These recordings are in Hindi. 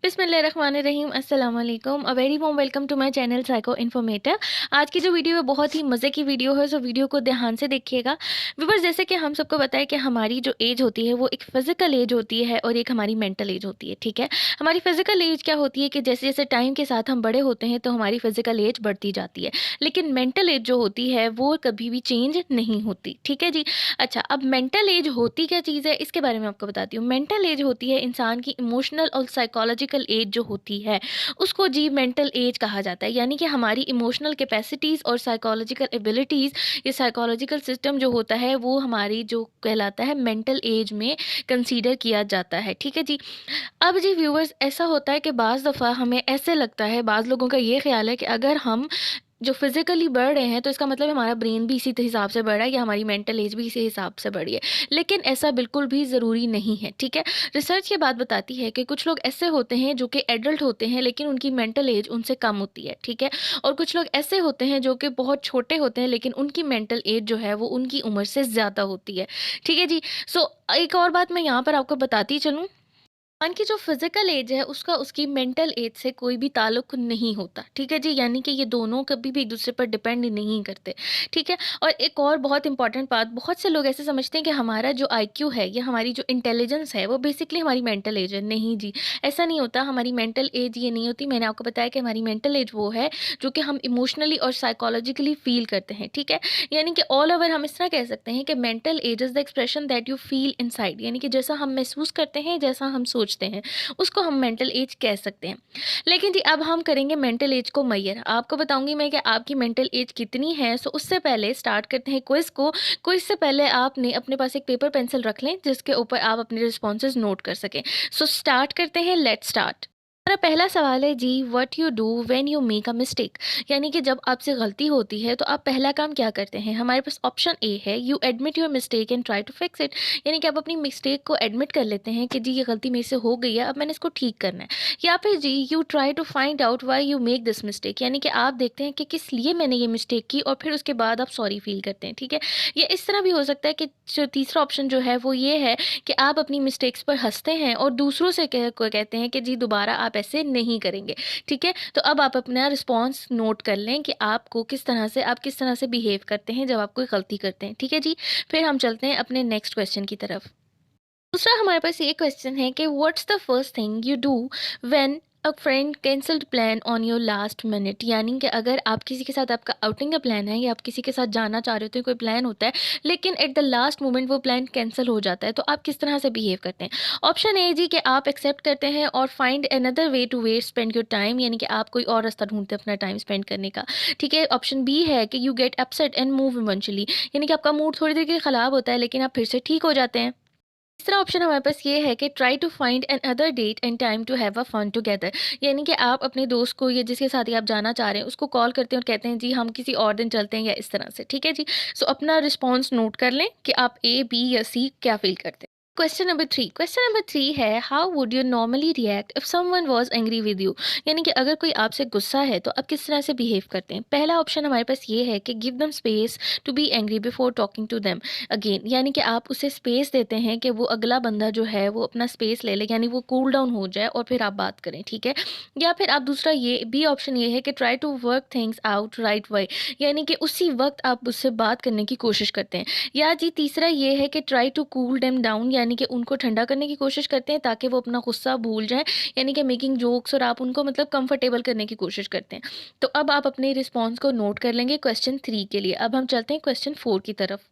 बिस्मिल्लाहिर्रहमानिर्रहीम अस्सलाम वालेकुम। A very warm welcome to my channel psycho informative. आज की जो वीडियो है बहुत ही मज़े की वीडियो है, सो वीडियो को ध्यान से देखिएगा। व्यूअर्स, जैसे कि हम सबको पता है कि हमारी जो एज होती है वो एक फ़िज़िकल एज होती है और एक हमारी मेंटल एज होती है, ठीक है। हमारी फ़िज़िकल एज क्या होती है कि जैसे जैसे टाइम के साथ हम बड़े होते हैं तो हमारी फ़िज़िकल एज बढ़ती जाती है, लेकिन मेंटल एज जो होती है वो कभी भी चेंज नहीं होती, ठीक है जी। अच्छा, अब मेंटल एज होती क्या चीज़ है इसके बारे में आपको बताती हूँ। मेंटल एज होती है इंसान की इमोशनल और साइकोलॉजिकल एज जो होती है, उसको जी मेंटल एज कहा जाता है। यानी कि हमारी इमोशनल कैपेसिटीज़ और साइकोलॉजिकल एबिलिटीज़, ये साइकोलॉजिकल सिस्टम जो होता है वो हमारी जो कहलाता है मेंटल एज में कंसीडर किया जाता है, ठीक है जी। अब जी व्यूअर्स, ऐसा होता है कि बाज़ दफ़ा हमें ऐसे लगता है, बाज़ लोगों का ये ख़्याल है कि अगर हम जो फिज़िकली बढ़ रहे हैं तो इसका मतलब हमारा ब्रेन भी इसी हिसाब से बढ़ रहा है या हमारी मेंटल एज भी इसी हिसाब से बढ़ी है। लेकिन ऐसा बिल्कुल भी ज़रूरी नहीं है, ठीक है। रिसर्च ये बात बताती है कि कुछ लोग ऐसे होते हैं जो कि एडल्ट होते हैं लेकिन उनकी मेंटल एज उनसे कम होती है, ठीक है। और कुछ लोग ऐसे होते हैं जो कि बहुत छोटे होते हैं लेकिन उनकी मेंटल एज जो है वो उनकी उम्र से ज़्यादा होती है, ठीक है जी। सो एक और बात मैं यहाँ पर आपको बताती चलूँ, इंसान की जो फिजिकल एज है उसका उसकी मेंटल एज से कोई भी ताल्लुक नहीं होता, ठीक है जी। यानी कि ये दोनों कभी भी एक दूसरे पर डिपेंड नहीं करते, ठीक है। और एक और बहुत इंपॉर्टेंट बात, बहुत से लोग ऐसे समझते हैं कि हमारा जो आईक्यू है या हमारी जो इंटेलिजेंस है वो बेसिकली हमारी मेंटल एज है। नहीं जी, ऐसा नहीं होता। हमारी मेंटल एज ये नहीं होती। मैंने आपको बताया कि हमारी मेंटल एज वो है जो कि हम इमोशनली और साइकोलॉजिकली फील करते हैं, ठीक है। यानी कि ऑल ओवर हम इस तरह कह सकते हैं कि mental as is the expression that you feel inside. यानी कि जैसा हम महसूस करते हैं, जैसा हम सोचते हैं, उसको हम मेंटल एज कह सकते हैं। लेकिन जी अब हम करेंगे मेंटल एज को मैयर। आपको बताऊंगी मैं कि आपकी मेंटल एज कितनी है। सो उससे पहले स्टार्ट करते हैं क्विज को। क्विज से पहले आपने अपने पास एक पेपर पेंसिल रख लें जिसके ऊपर आप अपने रिस्पॉन्सेज नोट कर सकें। सो स्टार्ट करते हैं, लेट स्टार्ट। हमारा पहला सवाल है जी, what you do when you make a mistake. यानी कि जब आपसे गलती होती है तो आप पहला काम क्या करते हैं। हमारे पास ऑप्शन ए है, you admit your mistake and try to fix it. यानी कि आप अपनी मिस्टेक को एडमिट कर लेते हैं कि जी ये गलती मेरे से हो गई है, अब मैंने इसको ठीक करना है। या फिर जी you try to find out why you make this mistake. यानी कि आप देखते हैं कि किस लिए मैंने ये मिस्टेक की और फिर उसके बाद आप सॉरी फील करते हैं, ठीक है। ये इस तरह भी हो सकता है कि जो तीसरा ऑप्शन जो है वो ये है कि आप अपनी मिस्टेक्स पर हंसते हैं और दूसरों से कहते हैं कि जी दोबारा आप ऐसे नहीं करेंगे, ठीक है। तो अब आप अपना रिस्पॉन्स नोट कर लें कि आपको किस तरह से बिहेव करते हैं जब आप कोई गलती करते हैं, ठीक है जी। फिर हम चलते हैं अपने नेक्स्ट क्वेश्चन की तरफ। दूसरा हमारे पास ये क्वेश्चन है कि what's the first thing you do when a friend cancelled plan on your last minute. यानी कि अगर आप किसी के साथ, आपका आउटिंग का प्लान है या आप किसी के साथ जाना चाह रहे होते हैं, कोई प्लान होता है लेकिन एट द लास्ट मोमेंट वो प्लान कैंसिल हो जाता है, तो आप किस तरह से बिहेव करते हैं। ऑप्शन ए जी कि आप एक्सेप्ट करते हैं और find another way two way spend your time. यानी कि आप कोई और रास्ता ढूंढते हैं अपना टाइम स्पेंड करने का, ठीक है। ऑप्शन बी है कि you get upset and move eventually. यानी कि आपका मूड थोड़ी देर के लिए खराब होता है लेकिन आप फिर से ठीक हो जाते हैं। तीसरा ऑप्शन हमारे पास ये है कि try to find another date and time to have a fun together. यानी कि आप अपने दोस्त को या जिसके साथ ही आप जाना चाह रहे हैं उसको कॉल करते हैं और कहते हैं जी हम किसी और दिन चलते हैं या इस तरह से, ठीक है जी। सो अपना रिस्पॉन्स नोट कर लें कि आप ए, बी या सी क्या फील करते हैं। क्वेश्चन नंबर 3 है, how would you normally react if someone was angry with you. यानी कि अगर कोई आपसे गुस्सा है तो आप किस तरह से बिहेव करते हैं। पहला ऑप्शन हमारे पास ये है कि give them space to be angry before talking to them again. यानी कि आप उसे स्पेस देते हैं कि वो अगला बंदा जो है वो अपना स्पेस ले ले, यानी वो कूल डाउन हो जाए और फिर आप बात करें, ठीक है। या फिर आप दूसरा ये बी ऑप्शन ये है कि try to work things out right way. यानी कि उसी वक्त आप उससे बात करने की कोशिश करते हैं। या जी तीसरा ये है कि try to cool them down. यानी कि उनको ठंडा करने की कोशिश करते हैं ताकि वो अपना गुस्सा भूल जाएं। यानी कि मेकिंग जोक्स, और आप उनको मतलब कंफर्टेबल करने की कोशिश करते हैं। तो अब आप अपने रिस्पॉन्स को नोट कर लेंगे क्वेश्चन 3 के लिए। अब हम चलते हैं क्वेश्चन 4 की तरफ।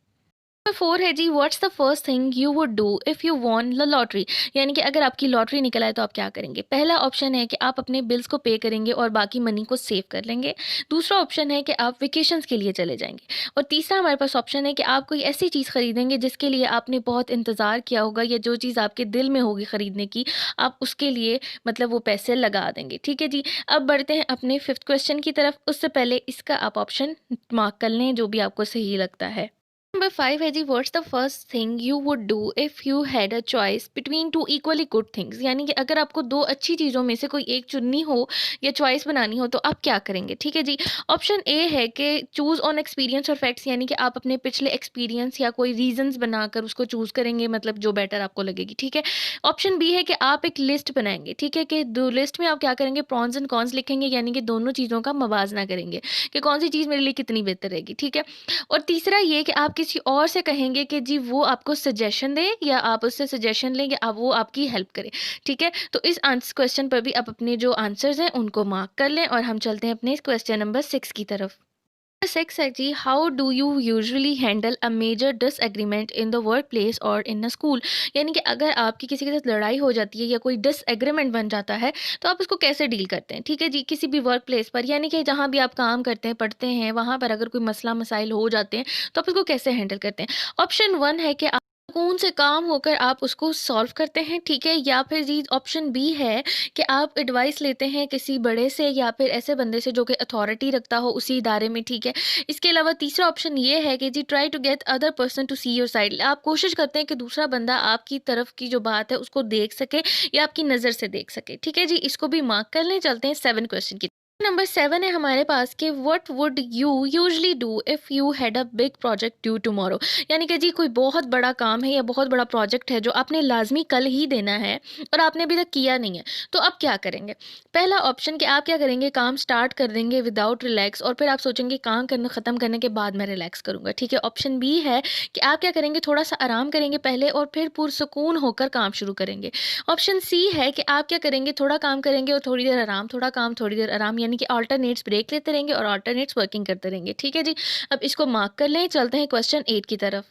नंबर 4 है जी, what's the first thing you would do if you won the lottery. यानी कि अगर आपकी लॉटरी निकल आए तो आप क्या करेंगे। पहला ऑप्शन है कि आप अपने बिल्स को पे करेंगे और बाकी मनी को सेव कर लेंगे। दूसरा ऑप्शन है कि आप वेकेशंस के लिए चले जाएंगे। और तीसरा हमारे पास ऑप्शन है कि आप कोई ऐसी चीज़ खरीदेंगे जिसके लिए आपने बहुत इंतज़ार किया होगा, या जो चीज़ आपके दिल में होगी खरीदने की, आप उसके लिए मतलब वो पैसे लगा देंगे, ठीक है जी। अब बढ़ते हैं अपने फिफ्थ क्वेश्चन की तरफ। उससे पहले इसका आप ऑप्शन मार्क कर लें जो भी आपको सही लगता है। नंबर 5 है जी, what's the first thing you would do if you had a choice between two equally good things. यानी कि अगर आपको दो अच्छी चीज़ों में से कोई एक चुननी हो या चॉइस बनानी हो तो आप क्या करेंगे? ठीक है जी। ऑप्शन ए है कि चूज़ ऑन एक्सपीरियंस और फैक्ट्स, यानी कि आप अपने पिछले एक्सपीरियंस या कोई रीजंस बनाकर उसको चूज़ करेंगे, मतलब जो बेटर आपको लगेगी। ठीक है। ऑप्शन बी है कि आप एक लिस्ट बनाएंगे। ठीक है, कि दो लिस्ट में आप क्या करेंगे, प्रॉन्स एंड कॉन्स लिखेंगे, यानी कि दोनों चीज़ों का मवाजना करेंगे कि कौन सी चीज़ मेरे लिए कितनी बेहतर रहेगी। ठीक है। और तीसरा ये कि आप किसी और से कहेंगे कि जी वो आपको सजेशन दे, या आप उससे सजेशन लें, या आप वो आपकी हेल्प करे। ठीक है। तो इस आंसर क्वेश्चन पर भी आप अपने जो आंसर्स हैं उनको मार्क कर लें, और हम चलते हैं अपने क्वेश्चन नंबर 6 की तरफ। 6 है जी, how do you usually handle a major disagreement in the work place और इन अ स्कूल। यानी कि अगर आपकी किसी के साथ लड़ाई हो जाती है या कोई डिसएग्रीमेंट बन जाता है तो आप उसको कैसे डील करते हैं? ठीक है जी, किसी भी वर्क प्लेस पर, यानी कि जहाँ भी आप काम करते हैं, पढ़ते हैं, वहाँ पर अगर कोई मसला मसाइल हो जाते हैं तो आप उसको कैसे हैंडल करते हैं? ऑप्शन 1 है कि सुकून से काम होकर आप उसको सॉल्व करते हैं। ठीक है। या फिर जी ऑप्शन बी है कि आप एडवाइस लेते हैं किसी बड़े से या फिर ऐसे बंदे से जो कि अथॉरिटी रखता हो उसी इदारे में। ठीक है। इसके अलावा तीसरा ऑप्शन ये है कि जी try to get other person to see your side. आप कोशिश करते हैं कि दूसरा बंदा आपकी तरफ की जो बात है उसको देख सके या आपकी नज़र से देख सके। ठीक है जी, इसको भी मार्क कर लें। चलते हैं 7 क्वेश्चन की। नंबर 7 है हमारे पास कि what would you usually do if you had a big project due tomorrow. यानी कि जी कोई बहुत बड़ा काम है या बहुत बड़ा प्रोजेक्ट है जो आपने लाजमी कल ही देना है और आपने अभी तक किया नहीं है, तो आप क्या करेंगे? पहला ऑप्शन कि आप क्या करेंगे, काम स्टार्ट कर देंगे विदाउट रिलैक्स, और फिर आप सोचेंगे काम करना ख़त्म करने के बाद मैं रिलैक्स करूँगा। ठीक है। ऑप्शन बी है कि आप क्या करेंगे, थोड़ा सा आराम करेंगे पहले और फिर पुरसकून होकर काम शुरू करेंगे। ऑप्शन सी है कि आप क्या करेंगे, थोड़ा काम करेंगे और थोड़ी देर आराम, थोड़ा काम थोड़ी देर आराम, यानी कि अल्टरनेट्स ब्रेक लेते रहेंगे और अल्टरनेट्स वर्किंग करते रहेंगे। ठीक है जी। अब इसको मार्क कर लें। चलते हैं क्वेश्चन 8 की तरफ।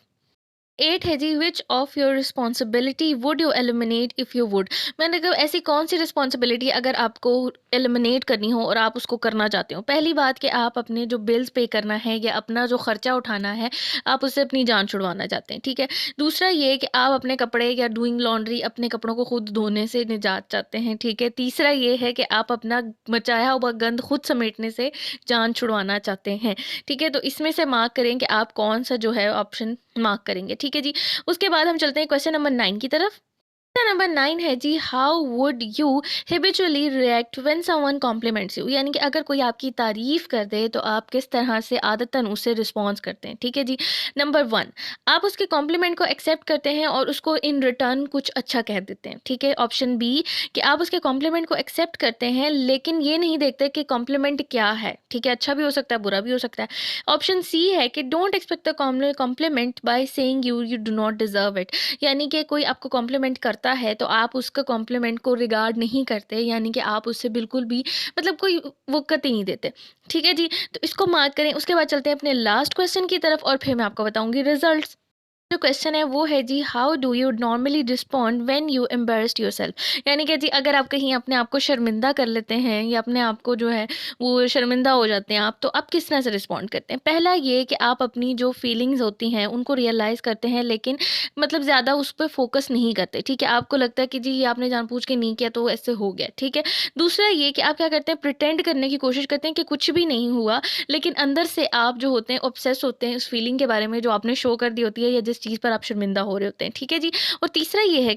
8 है जी, which of your responsibility would you eliminate if you would. मैंने कहा ऐसी कौन सी रिस्पॉन्सिबिलिटी अगर आपको एलिमिनेट करनी हो और आप उसको करना चाहते हो। पहली बात कि आप अपने जो बिल्स पे करना है या अपना जो खर्चा उठाना है, आप उससे अपनी जान छुड़वाना चाहते हैं। ठीक है। दूसरा ये कि आप अपने कपड़े या डूइंग लॉन्ड्री अपने कपड़ों को खुद धोने से निजात चाहते हैं। ठीक है। तीसरा ये है कि आप अपना मचाया हुआ गंद खुद समेटने से जान छुड़वाना चाहते हैं। ठीक है। तो इसमें से मार्क करें कि आप कौन सा जो है ऑप्शन मार्क करेंगे। ठीक है जी। उसके बाद हम चलते हैं क्वेश्चन नंबर 9 की तरफ। नंबर 9 है जी, how would you habitually react when someone compliments you. यानी कि अगर कोई आपकी तारीफ कर दे तो आप किस तरह से आदतन उससे रिस्पॉन्स करते हैं। ठीक है जी। नंबर 1, आप उसके कॉम्प्लीमेंट को एक्सेप्ट करते हैं और उसको इन रिटर्न कुछ अच्छा कह देते हैं। ठीक है। ऑप्शन बी कि आप उसके कॉम्प्लीमेंट को एक्सेप्ट करते हैं लेकिन ये नहीं देखते कि कॉम्प्लीमेंट क्या है। ठीक है। अच्छा भी हो सकता है, बुरा भी हो सकता है। ऑप्शन सी है कि don't expect the compliment by saying you do not deserve it. यानी कि कोई आपको कॉम्प्लीमेंट करता है तो आप उसका कॉम्प्लीमेंट को रिगार्ड नहीं करते, यानी कि आप उससे बिल्कुल भी मतलब कोई वक़्त ही नहीं देते। ठीक है जी। तो इसको मार्क करें। उसके बाद चलते हैं अपने लास्ट क्वेश्चन की तरफ और फिर मैं आपको बताऊँगी रिजल्ट्स। जो क्वेश्चन है वो है जी, how do you normally respond when you embarrassed yourself. यानी कि जी अगर आप कहीं अपने आप को शर्मिंदा कर लेते हैं या अपने आप को जो है वो शर्मिंदा हो जाते हैं आप, तो आप किस तरह से रिस्पॉन्ड करते हैं? पहला ये कि आप अपनी जो फीलिंग्स होती हैं उनको रियलाइज़ करते हैं, लेकिन मतलब ज़्यादा उस पर फोकस नहीं करते। ठीक है। आपको लगता है कि जी ये आपने जानबूझ के नहीं किया तो ऐसे हो गया। ठीक है। दूसरा ये कि आप क्या करते हैं, प्रिटेंड करने की कोशिश करते हैं कि कुछ भी नहीं हुआ, लेकिन अंदर से आप जो होते हैं ऑब्सेस होते हैं उस फीलिंग के बारे में जो आपने शो कर दी होती है या जिस चीज़ पर आप शर्मिंदा हो रहे होते हैं। ठीक है जी। और तीसरा ये है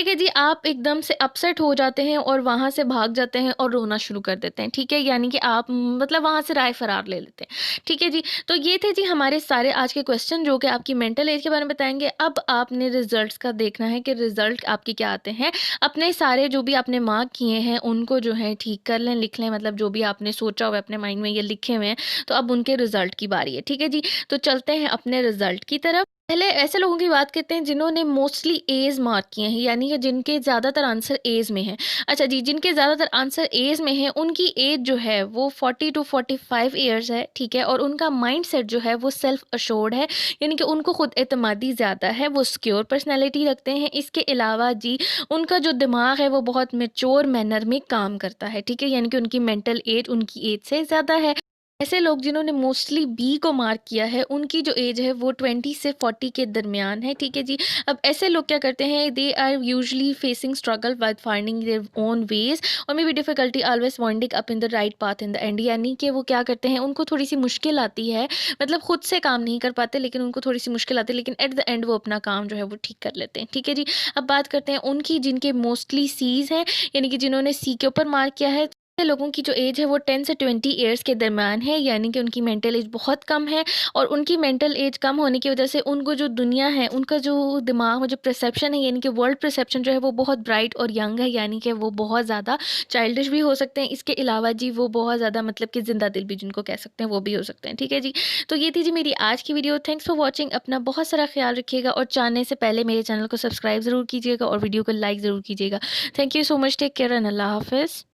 कि जी आप एकदम से अपसेट हो जाते हैं और वहाँ से भाग जाते हैं और रोना शुरू कर देते हैं। ठीक है। यानी कि आप मतलब वहाँ से राय फ़रार ले लेते हैं। ठीक है जी। तो ये थे जी हमारे सारे आज के क्वेश्चन जो कि आपकी मेंटल एज के बारे में बताएँगे। अब आपने रिज़ल्ट्स का देखना है कि रिज़ल्ट आपके क्या आते हैं। अपने सारे जो भी आपने मार्क किए हैं उनको जो है ठीक कर लें, लिख लें, मतलब जो भी आपने सोचा हुआ है अपने माइंड में ये लिखे हुए हैं, तो अब उनके रिज़ल्ट की बारी है। ठीक है जी। तो चलते हैं अपने रिज़ल्ट की तरफ। पहले ऐसे लोगों की बात करते हैं जिन्होंने मोस्टली एज़ मार्क किए हैं, यानी कि जिनके ज़्यादातर आंसर एज़ में हैं। अच्छा जी, जिनके ज़्यादातर आंसर एज़ में हैं उनकी एज जो है वो 40 टू 45 इयर्स है। ठीक है। और उनका माइंडसेट जो है वो सेल्फ अश्योर्ड है, यानी कि उनको खुद एतमादी ज़्यादा है, वो सिक्योर पर्सनैलिटी रखते हैं। इसके अलावा जी उनका जो दिमाग है वो बहुत मैच्योर मैनर में काम करता है। ठीक है। यानी कि उनकी मेंटल एज उनकी एज से ज़्यादा है। ऐसे लोग जिन्होंने मोस्टली बी को मार्क किया है, उनकी जो एज है वो 20 से 40 के दरमियान है, ठीक है जी। अब ऐसे लोग क्या करते हैं, they are usually facing struggle with finding their own ways और maybe difficulty always winding up in the right path in the end. यानी कि वो क्या करते हैं, उनको थोड़ी सी मुश्किल आती है, मतलब खुद से काम नहीं कर पाते, लेकिन उनको थोड़ी सी मुश्किल आती है, लेकिन एट द एंड वो अपना काम जो है वो ठीक कर लेते हैं, ठीक है जी। अब बात करते हैं उनकी जिनके मोस्टली सीज हैं, यानी कि जिन्होंने सी के ऊपर मार्क किया है। ऐसे लोगों की जो एज है वो 10 से 20 ईयर्स के दरमियान है, यानी कि उनकी मेंटल एज बहुत कम है। और उनकी मेंटल एज कम होने की वजह से उनको जो दुनिया है, उनका जो दिमाग में जो परसेप्शन है, यानी कि वर्ल्ड परसेप्शन जो है वो बहुत ब्राइट और यंग है, यानी कि वो बहुत ज़्यादा चाइल्डिश भी हो सकते हैं। इसके अलावा जी वो बहुत ज़्यादा मतलब कि जिंदा दिल भी जिनको कह सकते हैं वो भी हो सकते हैं, ठीक है जी। तो ये थी जी मेरी आज की वीडियो। Thanks for watching. अपना बहुत सारा ख्याल रखिएगा और जानने से पहले मेरे चैनल को सब्सक्राइब ज़रूर कीजिएगा और वीडियो को लाइक ज़रूर कीजिएगा। Thank you so much. Take care and अल्लाह हाफिज़।